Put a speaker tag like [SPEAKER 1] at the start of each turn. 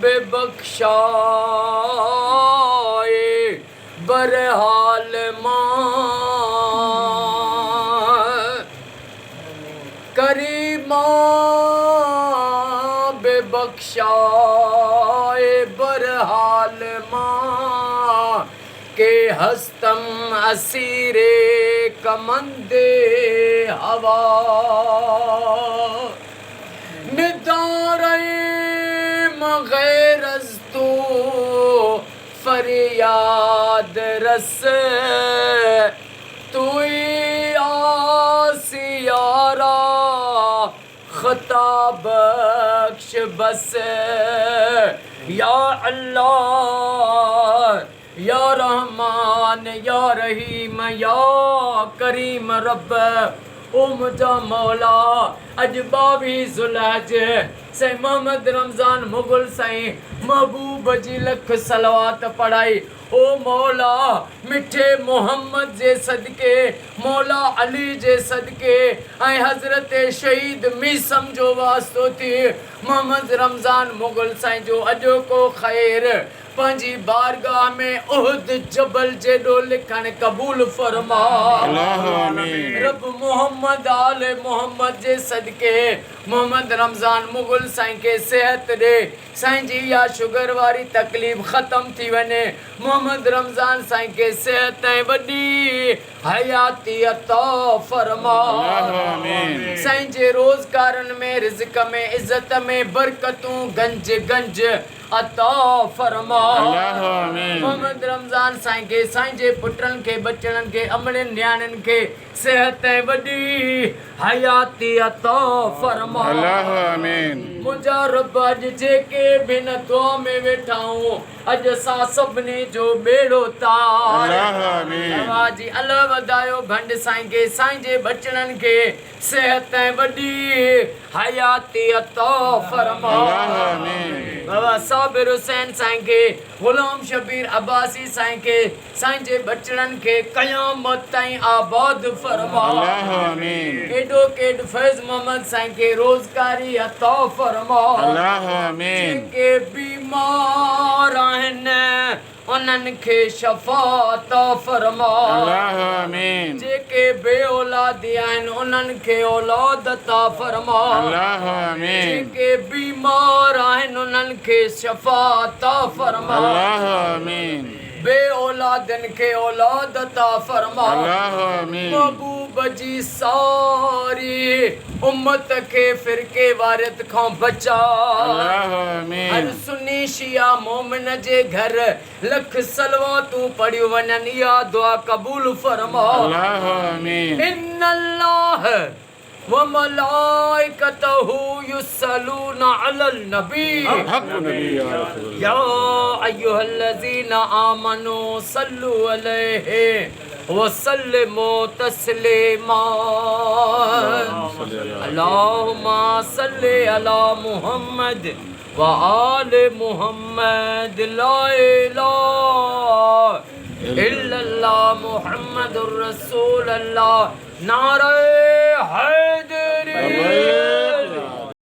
[SPEAKER 1] बेबख्शाए बरहाल माँ करीमा बेबख्शाए बरहाल माँ के हस्तम असीरे कमंदे हवा निदारे मगैरस तो फरियाद रस तू आसियारा खता बख्श बस या अल्लाह या रहमान या रहीम या करीम रब ओ मुझा मौला अज 22 ज़ुल्हज साईं मोहम्मद रमज़ान मुग़ल साईं महबूब जी लख सलवात पढ़ाई ओ मौला मिठे मोहम्मद जे सदके मौला अली जे सदके ऐं हज़रत शहीद मीसम जो वास्तो थी मोहम्मद रमज़ान मुग़ल साईं जो अॼो को ख़ैर पंहिंजी बारगाह में उहद जबल जेॾो लिखण क़बूल फरमा रब मोहम्मद आले मोहम्मद जे सदके मोहम्मद रमज़ान मुग़ल साईं खे सेहत ॾे साईं जी या शुगर वारी तकलीफ़ ख़त्म थी वञे मोहम्मद रमज़ान साईं खे सेहत ऐं वॾी हयाती अता फरमा साईं जे रोज़गारनि में रिज़्क़ में इज़त में बरकतूं गंज गंज अता फरमा मोहम्मद रमज़ान साईं खे साईं जे पुटनि खे बचड़नि खे अमड़नि न्याणियुनि खे सेहत ऐं वॾी हयाती अता फरमा मुंहिंजा रब अॼु जेके बि न दुआ में वेठा आहियूं अॼु असां सभिनी जो बेड़ो तार जी अल वधायो भंड साईं खे साईं जे बचड़नि खे सेहत ऐं वॾी हयाती अता फरमा बाबा साबिर हुसैन साईं खे गुलाम शबीर अब्बासी साईं खे साईं जे बचड़नि खे क़यामत ताईं आबाद फरमा केॾो केॾ फैज़ मोहम्मद साईं खे रोज़गारी अता फरमा जेके बीमार आहिनि उन्हनि खे शफ़ा अता फरमा जेके बे औलादी आहिनि उन्हनि खे औलाद अता फरमा जेके बीमार आहिनि उन्हनि खे शफ़ा अता फरमा बे औलादनि खे औलाद अता फरमा महबूब जी सारी उम्मत खे फिरके वारियत खां बचा हर सुन्नी शिया मोमिन जे घर लख सलवातूं पढ़ियूं वञनि इहा दुआ क़बूल फरमा इन्नल्लाह व मलाइकतहू युसल्लूना अलल नबी या अय्युहल्लज़ीना आमनू सल्लु अलैहि व सल्लिमू तस्लीमा अल्लाहुम्मा सल्लि अला मुहम्मद व आले मुहम्मद ला इलाहा इल्लल्लाह मुहम्मदुर रसूलुल्लाह नारे हैदरी